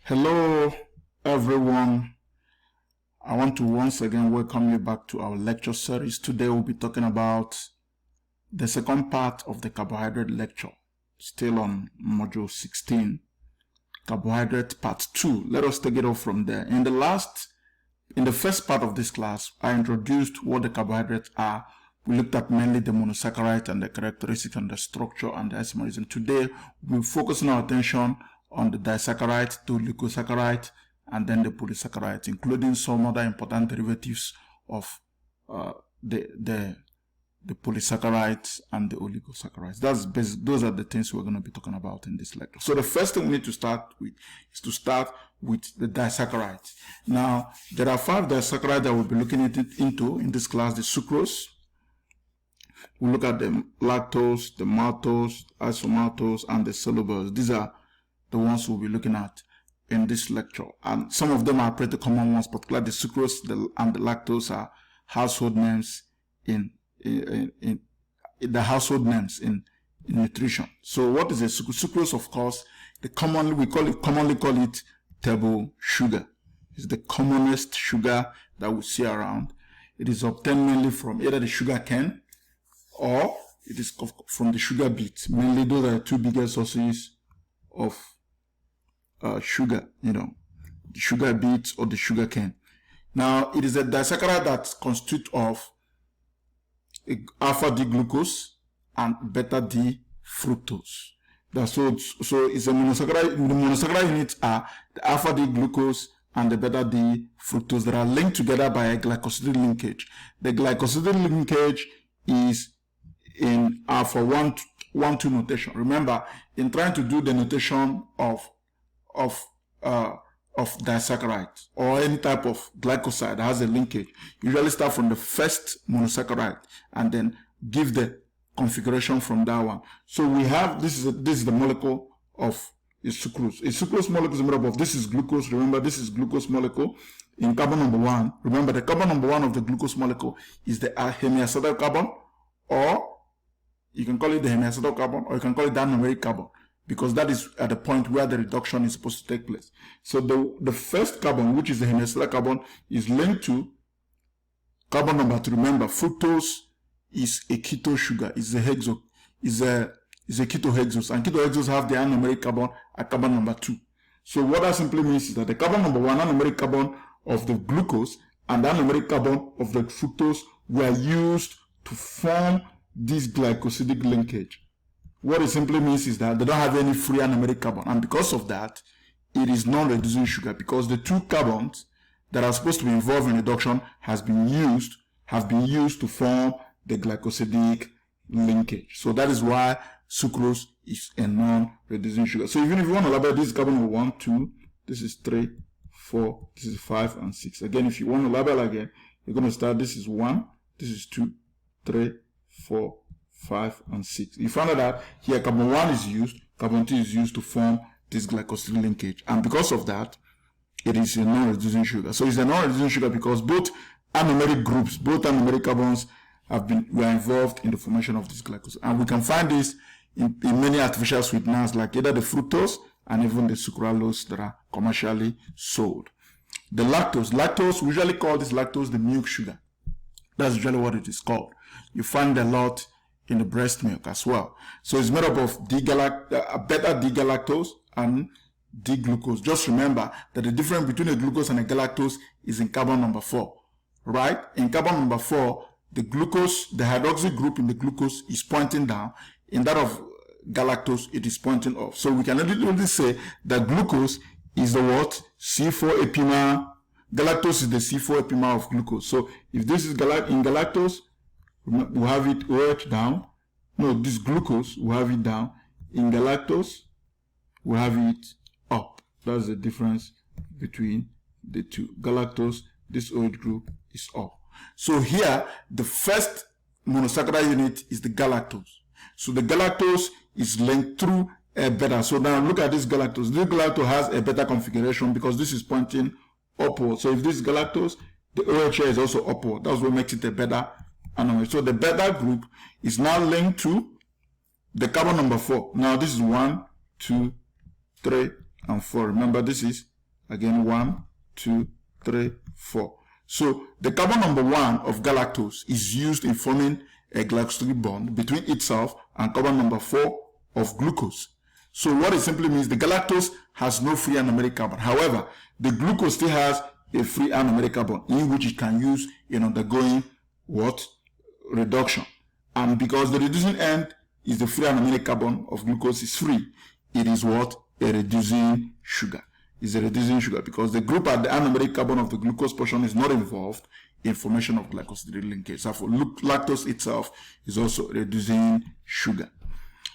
Hello everyone, I want to once again welcome you back to our lecture series. Today we'll be talking about the second part of the carbohydrate lecture, still on module 16, carbohydrate part 2. Let us take it off from there. In the first part of this class, I introduced what the carbohydrates are. We looked at mainly the monosaccharides and the characteristics and the structure and the isomerism. And today we'll focus our attention on the disaccharides, the glycosaccharides, and then the polysaccharides, including some other important derivatives of the polysaccharides and the oligosaccharides. Those are the things we're going to be talking about in this lecture. So the first thing we need to start with is to start with the disaccharides. Now, there are 5 disaccharides that we'll be looking into in this class: the sucrose. We'll look at the lactose, the maltose, isomaltose, and the cellulose. These are the ones we'll be looking at in this lecture, and some of them are pretty common ones, particularly the sucrose and the lactose are household names in nutrition. So what is a sucrose? Of course, we commonly call it table sugar. It's the commonest sugar that we see around. It is obtained mainly from either the sugar cane or it is from the sugar beet. Mainly those are the 2 biggest sources of sugar, the sugar beet or the sugar cane. Now, it is a disaccharide that constitutes of alpha D glucose and beta D fructose. So it's a monosaccharide. The monosaccharide units are the alpha D glucose and the beta D fructose that are linked together by a glycosidic linkage. The glycosidic linkage is in alpha 1,2 notation. Remember, in trying to do the notation of disaccharide or any type of glycoside that has a linkage, usually start from the first monosaccharide and then give the configuration from that one. So we have this is the molecule of a sucrose. A sucrose molecule is made up of, this is glucose. Remember, this is glucose molecule in carbon number 1. Remember, the carbon number 1 of the glucose molecule is the hemiacetal carbon, or you can call it the hemiacetal carbon, or you can call it the anomeric carbon, because that is at the point where the reduction is supposed to take place. So the first carbon, which is the hemiacetal carbon, is linked to carbon number 2. Remember, fructose is a keto sugar, is a ketohexose, and ketohexose have the anomeric carbon at carbon number 2. So what that simply means is that the carbon number 1 anomeric carbon of the glucose and the anomeric carbon of the fructose were used to form this glycosidic linkage. What it simply means is that they don't have any free anomeric carbon, and because of that, it is non-reducing sugar, because the 2 carbons that are supposed to be involved in reduction have been used to form the glycosidic linkage. So that is why sucrose is a non-reducing sugar. So even if you want to label this carbon number 1, 2, this is 3, 4, this is 5, and 6. Again, if you want to label again, you're going to start, this is 1, this is 2, 3, 4, 5, and 6. You find out that here carbon 1 is used, carbon 2 is used to form this glycosidic linkage, and because of that, it is a non-reducing sugar. So it's a non-reducing sugar because both anomeric groups, both anomeric carbons were involved in the formation of this glycoside, and we can find this in many artificial sweeteners like either the fructose and even the sucralose that are commercially sold. The lactose, we usually call this lactose the milk sugar. That's usually what it is called. You find a lot in the breast milk as well. So it's made up of beta D-galactose and D-glucose. Just remember that the difference between a glucose and a galactose is in carbon number 4, right? In carbon number 4, the glucose, the hydroxy group in the glucose is pointing down. In that of galactose, it is pointing up. So we can only say that glucose is the what? C4 epimer. Galactose is the C4 epimer of glucose. So if this is in galactose, we have it OH down. No, this glucose, we have it down. In galactose, we have it up. That's the difference between the 2. Galactose, this OH group is up. So here, the first monosaccharide unit is the galactose. So the galactose is linked through a beta. So now look at this galactose. This galactose has a beta configuration because this is pointing upward. So if this is galactose, the OH is also upward. That's what makes it a beta anomaly. So the beta group is now linked to the carbon number 4. Now this is 1, 2, 3, and 4. Remember, this is Again, 1, 2, 3, 4. So the carbon number 1 of galactose is used in forming a glycosidic bond between itself and carbon number 4 of glucose. So what it simply means, the galactose has no free anomeric carbon. However, the glucose still has a free anomeric carbon in which it can use in undergoing what? Reduction. And because the reducing end is the free anomeric carbon of glucose is free, it is what? A reducing sugar. It's a reducing sugar because the group at the anomeric carbon of the glucose portion is not involved in formation of glycosidic linkage. So for lactose itself is also reducing sugar.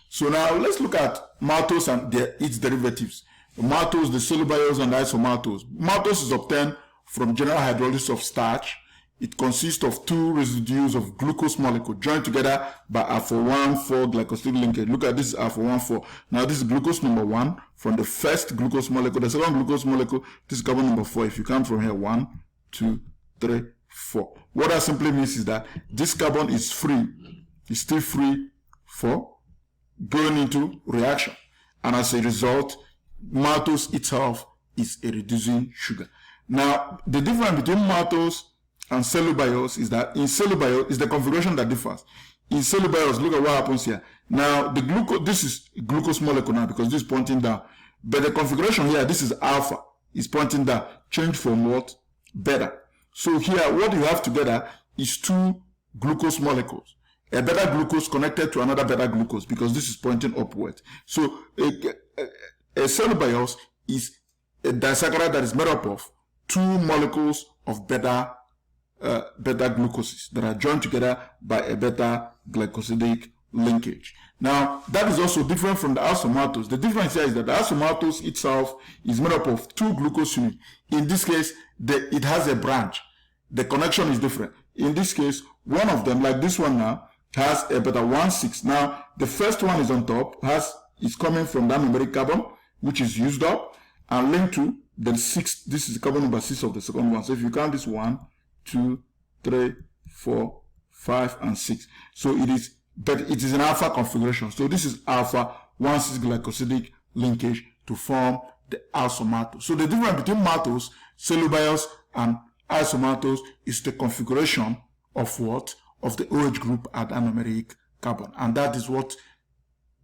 So now let's look at maltose and its derivatives. Maltose, the solubilose and isomaltose. Maltose is obtained from general hydrolysis of starch. It consists of two residues of glucose molecule joined together by alpha-1,4 glycosidic linkage. Look at this alpha-1,4. Now this is glucose number 1 from the first glucose molecule. The second glucose molecule, this is carbon number 4. If you come from here, 1, 2, 3, 4. What that simply means is that this carbon is free. It's still free for going into reaction. And as a result, maltose itself is a reducing sugar. Now, the difference between maltose and cellulose is that in cellulose is the configuration that differs. In cellulose, look at what happens here. Now, the glucose, this is glucose molecule now because this is pointing down. But the configuration here, this is alpha, is pointing down. Change from what? Beta. So here, what you have together is two glucose molecules. A beta glucose connected to another beta glucose because this is pointing upward. So a cellulose is a disaccharide that is made up of two molecules of beta glucoses that are joined together by a beta glycosidic linkage. Now, that is also different from the isomaltose. The difference here is that the isomaltose itself is made up of two glucose units. In this case, it has a branch. The connection is different. In this case, one of them, like this one now, has a beta 1,6. Now, the first one is on top, is coming from the anomeric carbon, which is used up, and linked to the 6. This is carbon number 6 of the second one. So if you count this 1, 2, 3, 4, 5, and 6. So it is an alpha configuration. So this is alpha 1,6 glycosidic linkage to form the isomaltose. So the difference between maltose, cellulose, and isomaltose is the configuration of what? Of the OH group at anomeric carbon. And that is what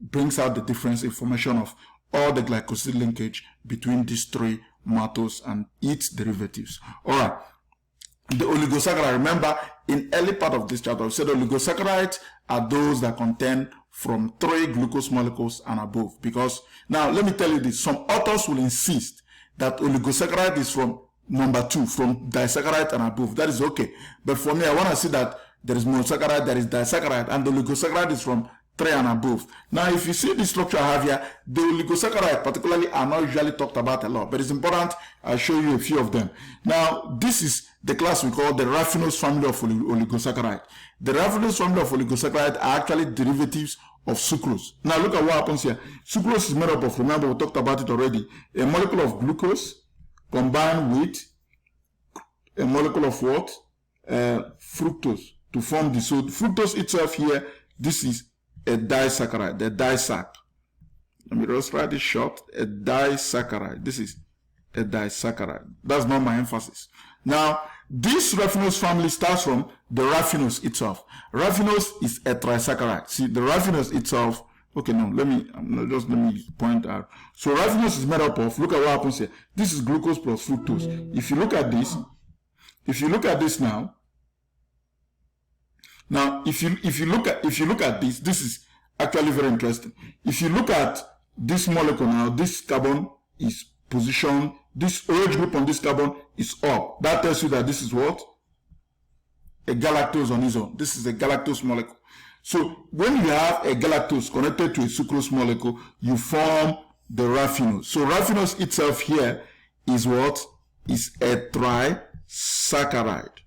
brings out the difference in formation of all the glycosidic linkage between these three maltose and its derivatives. All right. The oligosaccharide, remember in early part of this chapter, we said oligosaccharides are those that contain from 3 glucose molecules and above. Because now let me tell you this, some authors will insist that oligosaccharide is from number 2, from disaccharide and above. That is okay. But for me, I want to see that there is monosaccharide, there is disaccharide, and the oligosaccharide is from 3 and above. Now, if you see the structure I have here, the oligosaccharide particularly are not usually talked about a lot, but it's important I show you a few of them. Now, this is the class we call the raffinose family of oligosaccharide. The raffinose family of oligosaccharide are actually derivatives of sucrose. Now, look at what happens here. Sucrose is made up of, remember we talked about it already, a molecule of glucose combined with a molecule of what? Fructose to form this. So fructose itself here, this is a disaccharide, the disac. Let me just write this short, a disaccharide. This is a disaccharide. That's not my emphasis. Now, this raffinose family starts from the raffinose itself. Raffinose is a trisaccharide. See, the raffinose itself, okay, no, let me point out. So raffinose is made up of, look at what happens here. This is glucose plus fructose. If you look at this now, if you look at this, this is actually very interesting. If you look at this molecule now, this carbon is positioned, this OH group on this carbon is up. That tells you that this is what? A galactose on its own. This is a galactose molecule. So when you have a galactose connected to a sucrose molecule, you form the raffinose. So raffinose itself here is what? Is a trisaccharide.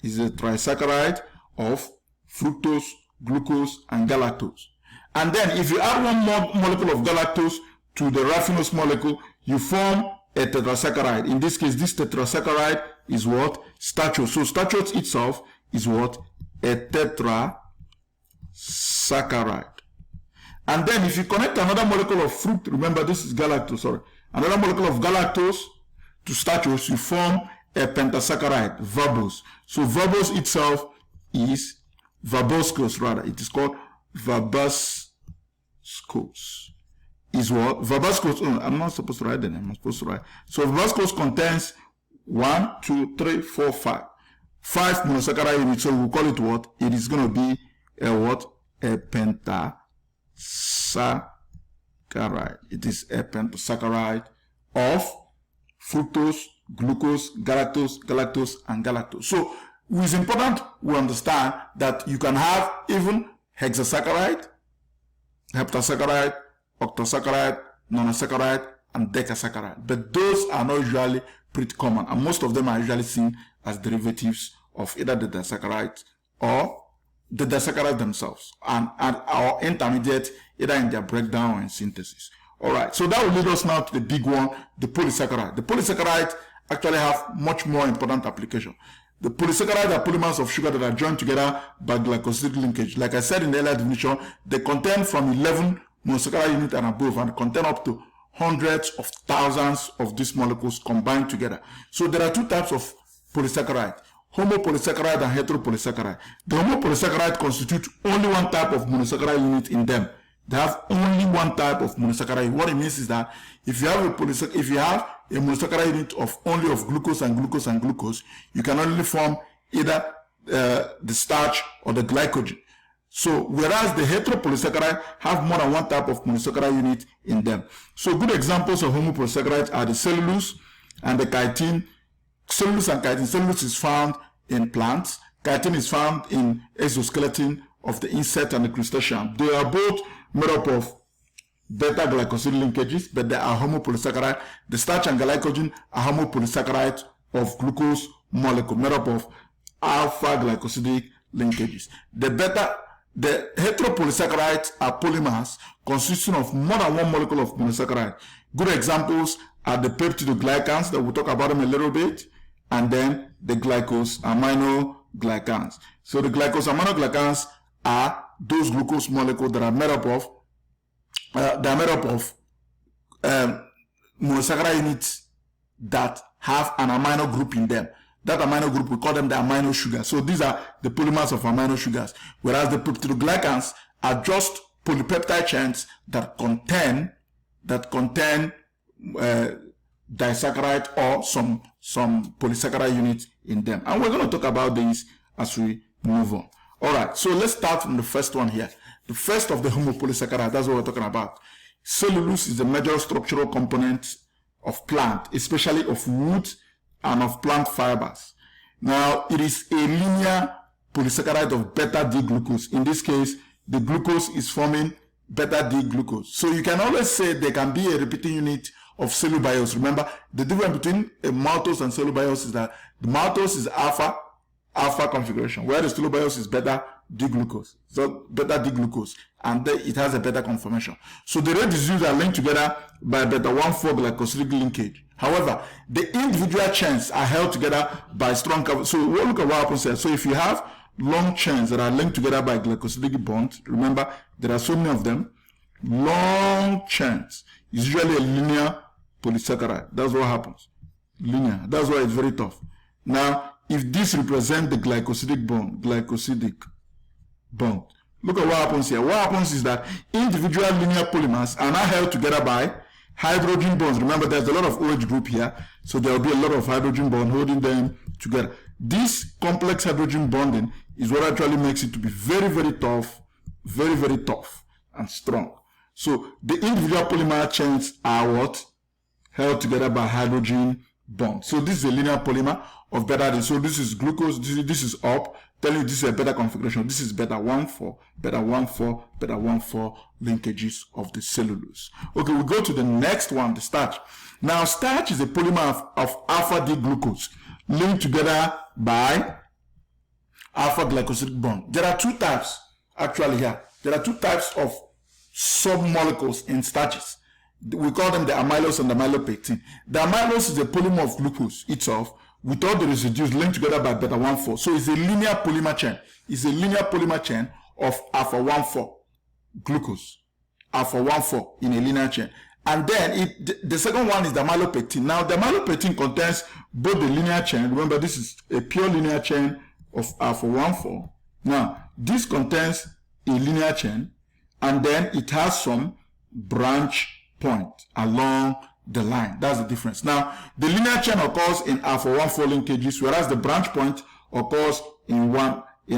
Is a trisaccharide of fructose, glucose, and galactose. And then if you add one more molecule of galactose to the raffinose molecule, you form a tetrasaccharide. In this case, this tetrasaccharide is what? Stachose. So stachose itself is what? A tetrasaccharide. And then if you connect another molecule of fruit, remember this is galactose, sorry. another molecule of galactose to starches, you form a pentasaccharide, verbose. So verbose itself is verboscose, rather. It is called verboscose. Is what? Verboscose, oh, I'm not supposed to write the name, I'm supposed to write. So verboscose contains 1, 2, 3, 4, 5. 5 monosaccharide units, so we'll call it what? It is going to be a what? A pentasaccharide. It is a pentasaccharide of fructose, glucose, galactose, and galactose. So it's important we understand that you can have even hexasaccharide, heptasaccharide, octosaccharide, nonosaccharide, and decasaccharide. But those are not usually pretty common, and most of them are usually seen as derivatives of either the disaccharides or the disaccharides themselves, and or intermediate either in their breakdown or in synthesis. Alright, so that will lead us now to the big one, the polysaccharide. The polysaccharides actually have much more important application. The polysaccharides are polymers of sugar that are joined together by glycosidic linkage. Like I said in the earlier definition, they contain from 11 monosaccharide units and above, and contain up to hundreds of thousands of these molecules combined together. So there are two types of polysaccharide: Homo Polysaccharide and Hetero Polysacharide. The Homo Polysaccharide constitute only one type of monosaccharide unit in them. They have only one type of monosaccharide. What it means is that if you have a monosaccharide unit of only of glucose and glucose and glucose, you can only form either the starch or the glycogen. So whereas the heteropolysaccharide have more than one type of monosaccharide unit in them. So good examples of Homo Polysaccharides are the cellulose and the chitin. Cellulose and chitin. Cellulose is found in plants. Chitin is found in exoskeleton of the insect and the crustacean. They are both made up of beta glycosidic linkages, but they are Homo Polysaccharide. The starch and glycogen are Homo Polysaccharides of glucose molecule made up of alpha glycosidic linkages. The heteropolysaccharides are polymers consisting of more than one molecule of monosaccharide. Good examples are the peptidoglycans that we'll talk about them a little bit, and then the glycosaminoglycans. So the glycosaminoglycans are those glucose molecules that are made up of monosaccharide units that have an amino group in them. That amino group, we call them the amino sugars. So these are the polymers of amino sugars. Whereas the peptidoglycans are just polypeptide chains that contain disaccharide or some polysaccharide units in them. And we're going to talk about these as we move on. Alright, so let's start from the first one here. The first of the Homo Polysaccharide, that's what we're talking about. Cellulose is the major structural component of plant, especially of wood and of plant fibers. Now, it is a linear polysaccharide of beta-D-glucose. In this case, the glucose is forming beta-D-glucose. So you can always say there can be a repeating unit of cellulobiose. Remember, the difference between a maltose and cellulobiose is that the maltose is alpha configuration, where the cellulobiose is beta-D-glucose. So beta-D-glucose, and then it has a beta conformation. So the residues are linked together by beta-1,4 glycosidic linkage. However, the individual chains are held together by strong carbon. So we'll look at what happens here. So if you have long chains that are linked together by glycosidic bonds, remember there are so many of them. Long chains is usually a linear polysaccharide. That's what happens. Linear. That's why it's very tough. Now, if this represents the glycosidic bond, look at what happens here. What happens is that individual linear polymers are now held together by hydrogen bonds. Remember, there's a lot of OH group here, so there will be a lot of hydrogen bond holding them together. This complex hydrogen bonding is what actually makes it to be very, very tough, very, very tough and strong. So the individual polymer chains are what? Held together by hydrogen bonds. So this is a linear polymer of beta. So this is glucose, this is up, telling you this is a beta configuration. This is beta-1,4, beta-1,4, beta-1,4 linkages of the cellulose. Okay, we go to the next one, the starch. Now, starch is a polymer of alpha-D-glucose linked together by alpha glycosidic bond. There are two types actually here. There are two types of submolecules in starches. We call them the amylose and the amylopectin. The amylose is a polymer of glucose itself with all the residues linked together by beta-1,4. So it's a linear polymer chain. It's a linear polymer chain of alpha-1,4 glucose. Alpha-1,4 in a linear chain. And then the second one is the amylopectin. Now, the amylopectin contains both the linear chain. Remember, this is a pure linear chain of alpha 1,4. Now, this contains a linear chain, and then it has some branch point along the line. That's the difference. Now, the linear chain occurs in alpha 1,4 linkages, whereas the branch point occurs in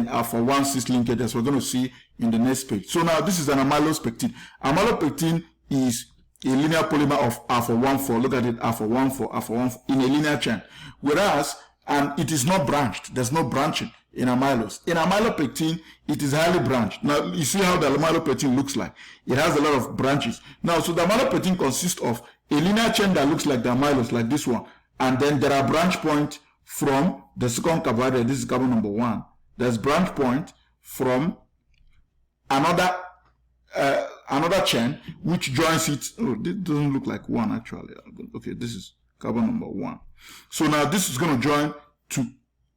alpha 1,6 linkages. We're going to see in the next page. So now, this is an amylopectin. Amylopectin is a linear polymer of alpha 1,4. Look at it, alpha 1,4 in a linear chain. Whereas, and it is not branched. There's no branching in amylose. In amylopectin, it is highly branched. Now, you see how the amylopectin looks like. It has a lot of branches. Now, so the amylopectin consists of a linear chain that looks like the amylose, like this one. And then there are branch points from the second carbohydrate. This is carbon number 1. There's branch point from another chain which joins it. Oh, this doesn't look like 1 actually. Okay, this is carbon number 1. So now this is going to join to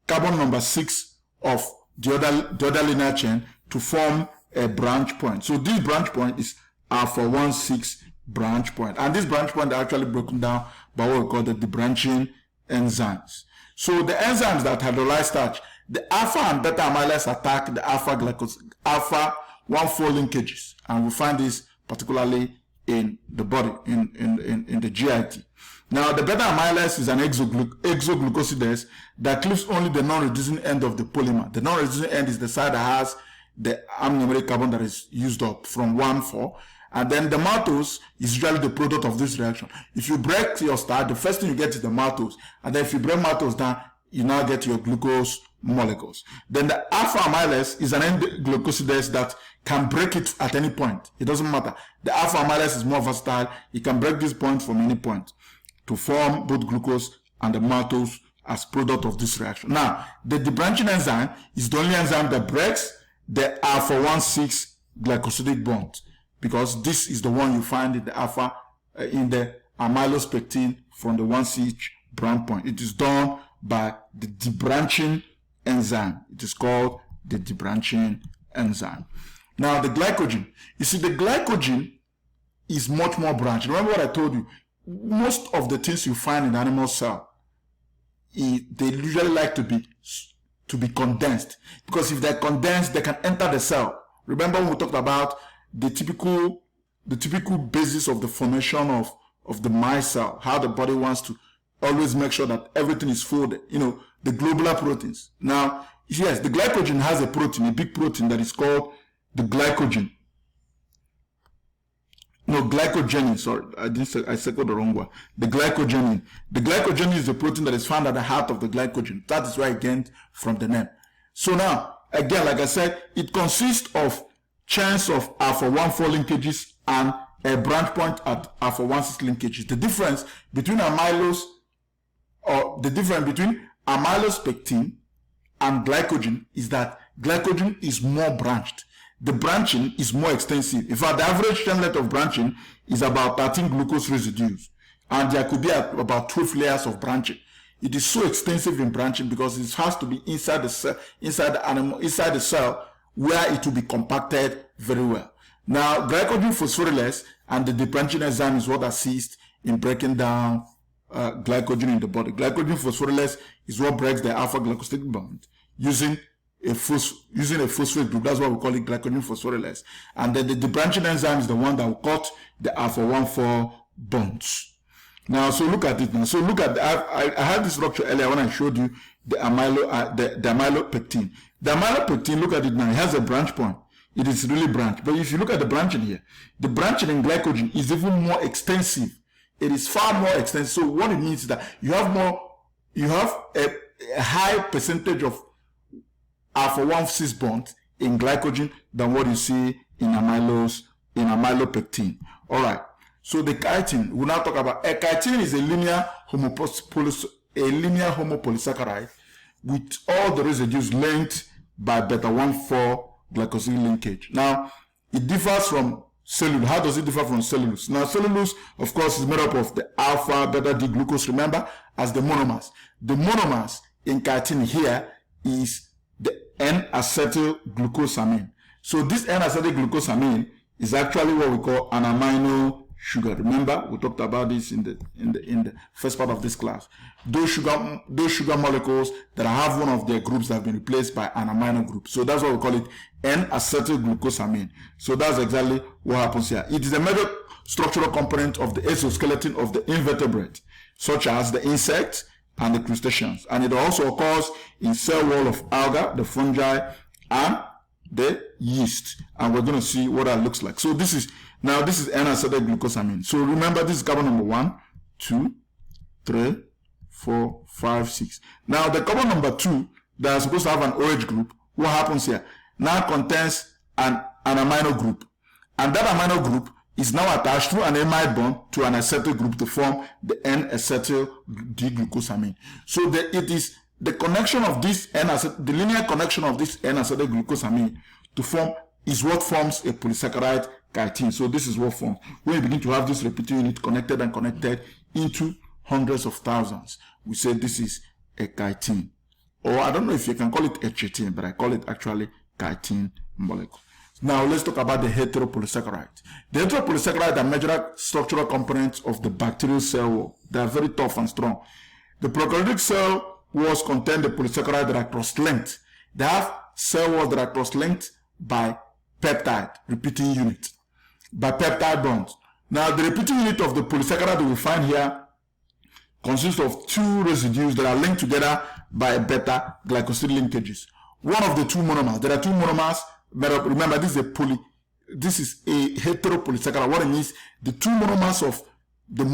carbon number 6 of the other linear chain to form a branch point. So this branch point is alpha 1,6 branch point. And this branch point are actually broken down by what we call the debranching enzymes. So the enzymes that hydrolyze starch, the alpha and beta amylase attack the alpha 1,4 linkages. And we find this particularly in the body, in the GIT. Now, the beta amylase is an exoglucosidase that cleaves only the non-reducing end of the polymer. The non-reducing end is the side that has the anomeric carbon that is used up from 1,4. And then the maltose is usually the product of this reaction. If you break your starch, the first thing you get is the maltose. And then if you break maltose down, you now get your glucose molecules. Then the alpha amylase is an end-glucosidase that can break it at any point. It doesn't matter. The alpha amylase is more versatile. It can break this point from any point to form both glucose and the maltose as product of this reaction. Now, the debranching enzyme is the only enzyme that breaks the alpha 1,6 glycosidic bond, because this is the one you find in the alpha in the amylose pectin from the 1,6 branch point. It is done by the debranching enzyme. It is called the debranching enzyme. Now, the glycogen. You see, the glycogen is much more branched. Remember what I told you? Most of the things you find in the animal cell, they usually like to be condensed, because if they're condensed, they can enter the cell. Remember when we talked about the typical basis of the formation of the micelle, how the body wants to always make sure that everything is folded, the globular proteins. Now, yes, the glycogen has a protein, a big protein that is called the glycogen. No, glycogen, sorry, I circled the wrong one. The glycogen. The glycogen is the protein that is found at the heart of the glycogen. That is where I gained from the name. So now, again, like I said, it consists of chains of alpha 1,4 linkages and a branch point at alpha 1,6 linkages. The difference between amylose pectin and glycogen is that glycogen is more branched. The branching is more extensive. In fact, the average chain length of branching is about 13 glucose residues, and there could be about 12 layers of branching. It is so extensive in branching because it has to be inside the cell, inside the cell, where it will be compacted very well. Now, glycogen phosphorylase and the debranching enzyme is what assists in breaking down glycogen in the body. Glycogen phosphorylase is what breaks the alpha glycosidic bond using a phosphate group. That's why we call it glycogen phosphorylase. And then the debranching enzyme is the one that will cut the alpha 1,4 bonds. Now, so look at it now. So look at I had this structure earlier when I showed you the amylopectin. The amylopectin, look at it now. It has a branch point. It is really branched. But if you look at the branching here, the branching in glycogen is even more extensive. It is far more extensive. So what it means is that you have a high percentage of alpha 1,6 bond in glycogen than what you see in amylopectin. All right. So the chitin, we'll now talk about chitin is a linear Homo Polysaccharide with all the residues linked by beta 1,4 glycosidic linkage. Now, it differs from cellulose. How does it differ from cellulose? Now, cellulose, of course, is made up of the alpha beta D glucose, remember, as the monomers. The monomers in chitin here is the N-acetylglucosamine. So this N-acetylglucosamine is actually what we call an amino sugar. Remember, we talked about this in the first part of this class. Those sugar molecules that have one of their groups that have been replaced by an amino group. So that's why we call it N-acetylglucosamine. So that's exactly what happens here. It is a major structural component of the exoskeleton of the invertebrate, such as the insects and the crustaceans. And it also occurs in cell wall of algae, the fungi, and the yeast. And we're going to see what that looks like. So this is N-acetylglucosamine. So remember, this is carbon number 1, 2, 3, 4, 5, 6. Now the carbon number 2 that is supposed to have an OH group, what happens here? Now contains an amino group. And that amino group is now attached through an amide bond to an acetyl group to form the N-acetyl-D-glucosamine. So it is the connection of this the linear connection of this N-acetylglucosamine to form is what forms a polysaccharide chitin. So this is what forms. When you begin to have this repeating unit connected and connected into hundreds of thousands, we say this is a chitin. Or I don't know if you can call it a chitin, but I call it actually chitin molecule. Now let's talk about the hetero polysaccharides. The hetero polysaccharides are major structural components of the bacterial cell wall. They are very tough and strong. The prokaryotic cell walls contain the polysaccharides that are cross-linked. They have cell walls that are cross-linked by peptide repeating unit, by peptide bonds. Now the repeating unit of the polysaccharide we find here consists of two residues that are linked together by beta glycosidic linkages. One of the two monomers, there are two monomers. Remember, this is a hetero polysaccharide. What it means, the two monomers of the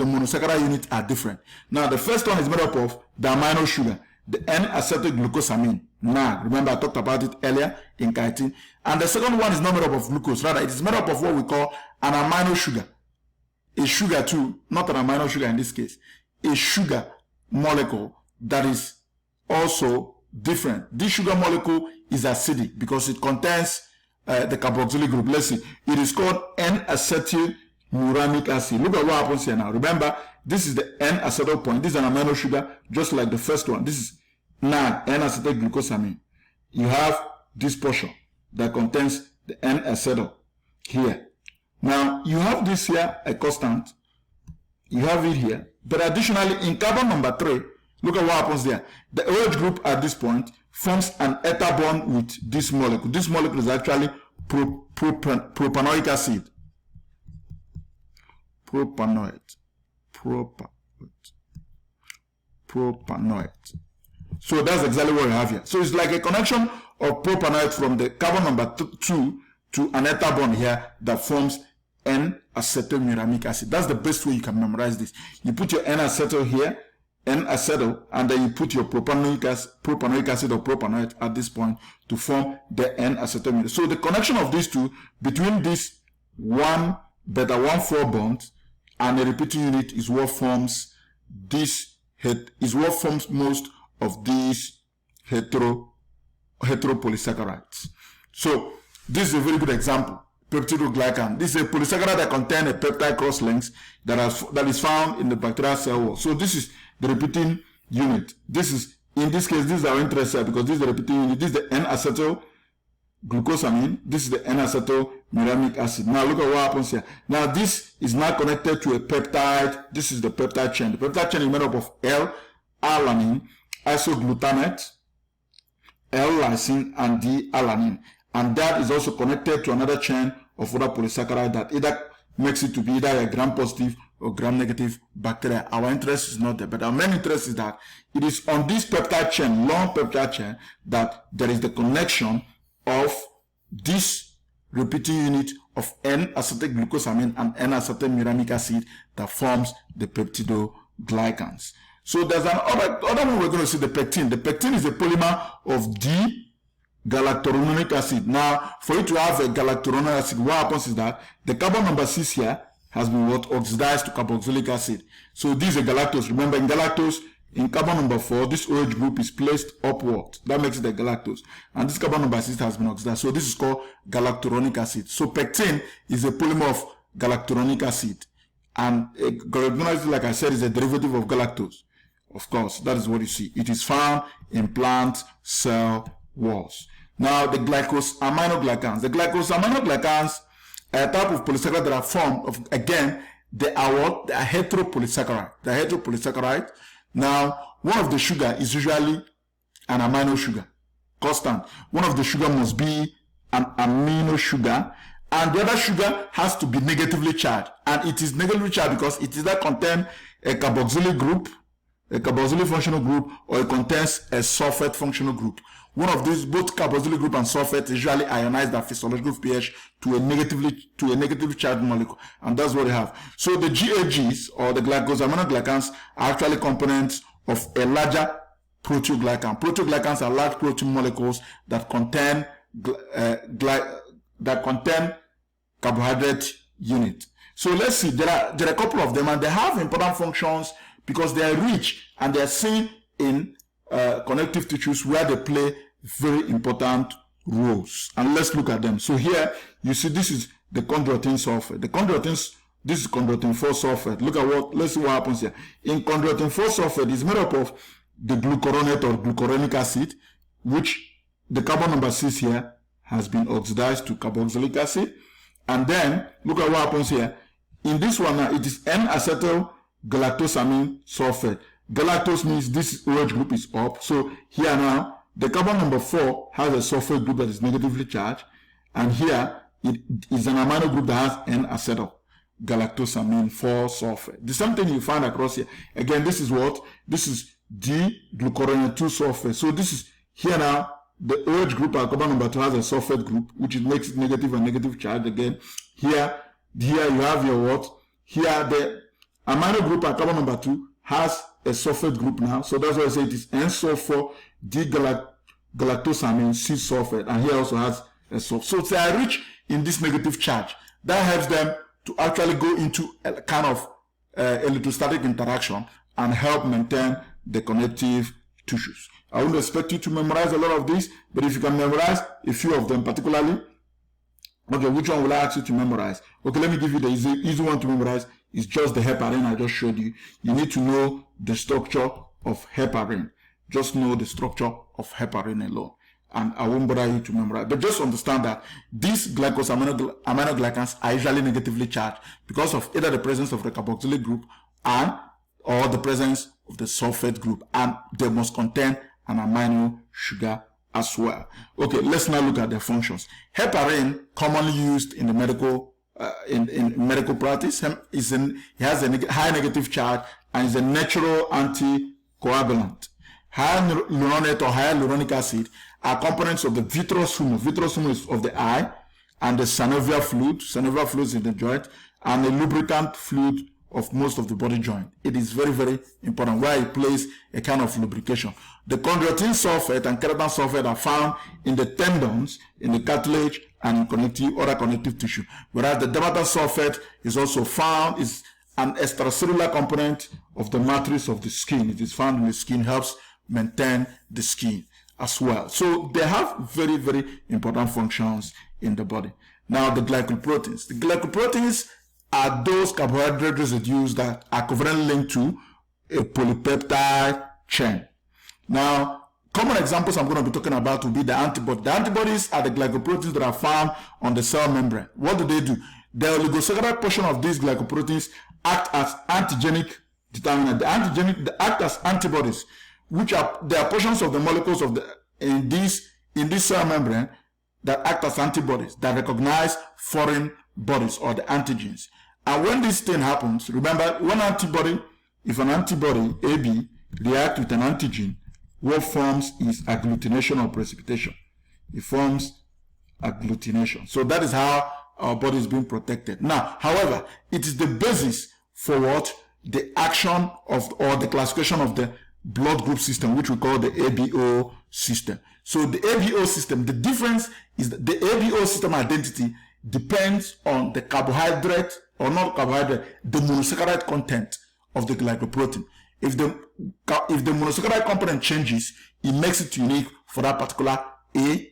monosaccharide unit are different. Now the first one is made up of the amino sugar, the N-acetylglucosamine. Now remember, I talked about it earlier in chitin. And the second one is not made up of glucose, rather it is made up of what we call an amino sugar. A sugar too, not an amino sugar in this case, a sugar molecule that is also different. This sugar molecule is acidic because it contains the carboxylic group. Let's see, it is called N-acetyluramic acid. Look at what happens here now. Remember, this is the N-acetyl point. This is an amino sugar, just like the first one. This is N-acetylglucosamine. You have this portion that contains the N-acetyl here. Now you have this here, a constant. You have it here, but additionally in carbon number 3, look at what happens there. The OH group at this point forms an ether bond with this molecule. This molecule is actually propanoic acid. Propanoid. So that's exactly what we have here. So it's like a connection of propanoid from the carbon number 2 to an ether bond here that forms N-acetyluramic acid. That's the best way you can memorize this. You put your N-acetyl here, N-acetyl, and then you put your propanoic acid or propanoid at this point to form the N-acetyl. So the connection of these two between this one beta 1,4 bond and a repeating unit is what forms most of these hetero polysaccharides. So this is a very good example. Peptidoglycan. This is a polysaccharide that contains a peptide cross links that is found in the bacterial cell wall. So this is the repeating unit. This is, in this case, this is our interest here because this is the repeating unit. This is the N-acetylglucosamine. This is the N-acetyluramic acid. Now look at what happens here. Now this is now connected to a peptide. This is the peptide chain. The peptide chain is made up of L-alanine, isoglutamate, L-lysine, and D-alanine. And that is also connected to another chain of other polysaccharide that either makes it to be either a gram-positive or gram-negative bacteria. Our interest is not there, but our main interest is that it is on this peptide chain, long peptide chain, that there is the connection of this repeating unit of N-acetylglucosamine and N-acetyluramic acid that forms the peptidoglycans. So there's another one we're going to see, the pectin. The pectin is a polymer of D-galacturonic acid. Now, for you to have a galacturonic acid, what happens is that the carbon number 6 here has been oxidized to carboxylic acid. So this is a galactose. Remember, in galactose, in carbon number 4, this OH group is placed upward. That makes it a galactose. And this carbon number 6 has been oxidized. So this is called galacturonic acid. So pectin is a polymer of galacturonic acid. And galacturonic acid, like I said, is a derivative of galactose. Of course, that is what you see. It is found in plant cell walls. Now, the glycosaminoglycans. The glycosaminoglycans a type of polysaccharide that are formed of, again, they are what? They are hetero polysaccharide. They are hetero polysaccharide. Now, one of the sugar is usually an amino sugar, constant. One of the sugar must be an amino sugar, and the other sugar has to be negatively charged. And it is negatively charged because it either contains a carboxylic group, a carboxylic functional group, or it contains a sulfate functional group. One of these, both carboxylic group and sulfate, usually ionize their physiological pH to a negatively charged molecule, and that's what they have. So the GAGs, or the glycosaminoglycans, are actually components of a larger proteoglycan. Proteoglycans are large protein molecules that contain carbohydrate unit. So let's see, there are a couple of them, and they have important functions because they are rich and they are seen in connective tissues where they play very important roles. And let's look at them. So here you see this is the chondroitin sulfate. This is chondroitin 4 sulfate. Let's see what happens here. In chondroitin 4 sulfate is made up of the glucuronate or glucuronic acid, which the carbon number 6 here has been oxidized to carboxylic acid. And then look at what happens here. In this one now, it is N-acetyl galactosamine sulfate. Galactose means this OH group is up. So here now, the carbon number 4 has a sulfate group that is negatively charged. And here, it is an amino group that has N-acetyl galactosamine 4 sulfate. The same thing you find across here. Again, this is what? This is D-glucuronate 2 sulfate. So this is here now, the OH group, our carbon number 2 has a sulfate group, which makes it negative and negative charge again. Here you have your what? Here, the amino group, our carbon number 2, has a sulfate group now. So that's why I say it is N-sulfur D-galactosamine C-sulfate. And here also has a sulfate. So they are rich in this negative charge. That helps them to actually go into a kind of electrostatic interaction and help maintain the connective tissues. I wouldn't expect you to memorize a lot of these, but if you can memorize a few of them particularly, okay, which one will I ask you to memorize? Okay, let me give you the easy one to memorize. It's just the heparin I just showed you. You need to know the structure of heparin. Just know the structure of heparin alone. And I won't bother you to memorize. But just understand that these glycosaminoglycans are usually negatively charged because of either the presence of the carboxylic group or the presence of the sulfate group. And they must contain an amino sugar as well. Okay, let's now look at their functions. Heparin, commonly used in the medical medical practice, it has a high negative charge and is a natural anticoagulant. Hyaluronate or hyaluronic acid are components of the vitreous humor. Vitreous humor is of the eye, and the synovial fluid. Synovial fluid is in the joint, and the lubricant fluid of most of the body joint. It is very, very important where it plays a kind of lubrication. The chondroitin sulfate and keratin sulfate are found in the tendons, in the cartilage, and in other connective tissue. Whereas the dermatan sulfate is also found, is an extracellular component of the matrix of the skin. It is found in the skin, helps maintain the skin as well. So they have very, very important functions in the body. Now the glycoproteins. The glycoproteins are those carbohydrate residues that are covalently linked to a polypeptide chain. Now, common examples I'm going to be talking about will be the antibodies. The antibodies are the glycoproteins that are found on the cell membrane. What do? The oligosaccharide portion of these glycoproteins act as antigenic determinant. They act as antibodies, which are portions of the molecules of in this cell membrane that act as antibodies that recognize foreign bodies or the antigens. And when this thing happens, remember, if an antibody AB reacts with an antigen, what forms is agglutination or precipitation. It forms agglutination. So that is how our body is being protected. Now, however, it is the basis for what? The action of, or the classification of the blood group system, which we call the ABO system. So the ABO system, the difference is that the ABO system identity depends on the carbohydrate, or not carbohydrate, the monosaccharide content of the glycoprotein. If the monosaccharide component changes, it makes it unique for that particular A,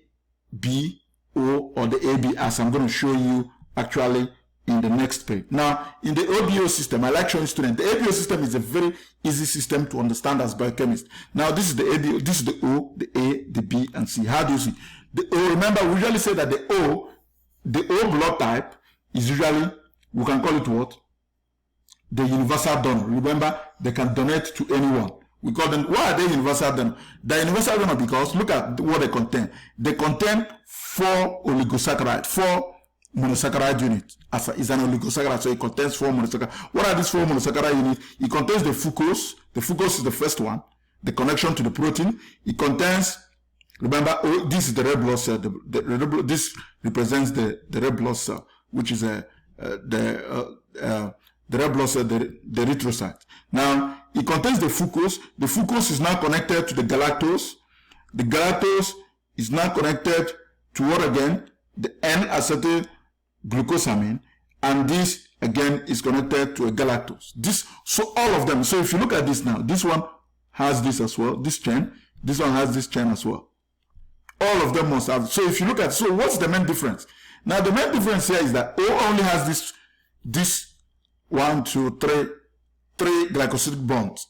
B, O, or the AB, as I'm going to show you actually in the next page. Now, in the ABO system, I like showing students, the ABO system is a very easy system to understand as biochemists. Now, this is the ABO, this is the O, the A, the B, and C. How do you see? The O, remember, we usually say that the O blood type is usually, we can call it what? The universal donor. Remember, they can donate to anyone. We call them, why are they universal donor? They're universal donor because look at what they contain. They contain 4 oligosaccharides, 4 monosaccharide units. It's an oligosaccharide, so it contains 4 monosaccharide. What are these 4 monosaccharide units? It contains the fucose. The fucose is the first one, the connection to the protein. It contains, remember, this is the red blood cell. This represents the red blood cell, which is the red blood cell, the erythrocyte. Now, it contains the fucose. The fucose is now connected to the galactose. The galactose is now connected to what again? The N-acetylglucosamine. And this again is connected to a galactose. So all of them. So if you look at this now, this one has this as well, this chain. This one has this chain as well. All of them must have. So if you look at, so what's the main difference? Now the main difference here is that O only has this 1, 2, 3 glycosidic bonds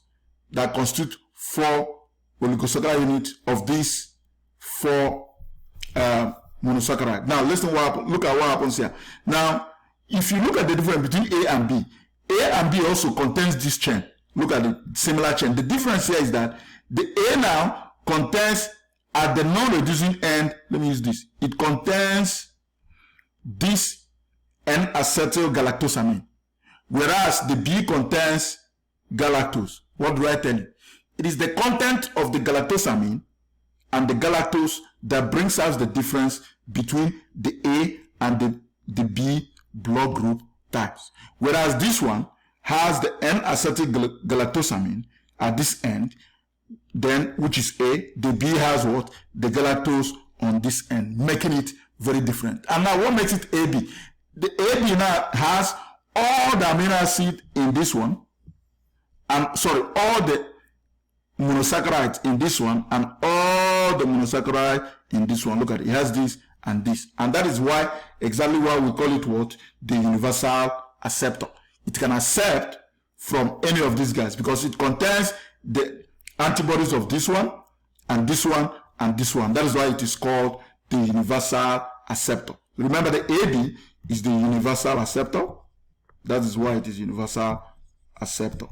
that constitute 4 oligosaccharide units of these 4 monosaccharide. Now listen what happens. Look at what happens here. Now, if you look at the difference between A and B also contains this chain. Look at the similar chain. The difference here is that the A now contains at the non-reducing end, let me use this, it contains this N-acetylgalactosamine, whereas the B contains galactose. What do I tell you? It is the content of the galactosamine and the galactose that brings us the difference between the A and the B blood group types. Whereas this one has the N-acetylgalactosamine at this end, then which is A, the B has what? The galactose on this end, making it very different. And now what makes it AB? The AB now has all the amino acid in this one, and sorry, all the monosaccharides in this one, and all the monosaccharide in this one. Look at it. It has this and this. And that is why, exactly why we call it what? The universal acceptor. It can accept from any of these guys because it contains the antibodies of this one, and this one, and this one. That is why it is called the universal acceptor. Remember, the AB is the universal acceptor. That is why it is universal acceptor.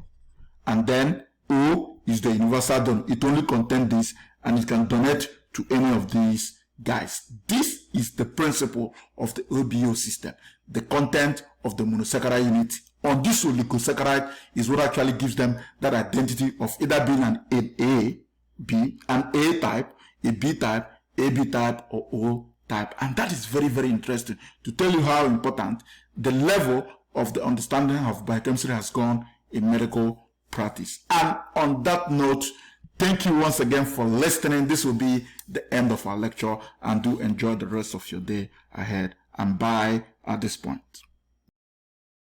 And then O is the universal donor. It only contains this, and it can donate to any of these guys. This is the principle of the OBO system. The content of the monosaccharide unit on this oligosaccharide is what actually gives them that identity of either being an A, B, an A type, a B type, AB type, or O type. And that is very, very interesting to tell you how important the level of the understanding of biochemistry has gone in medical practice. And on that note, thank you once again for listening. This will be the end of our lecture, and do enjoy the rest of your day ahead, and bye at this point.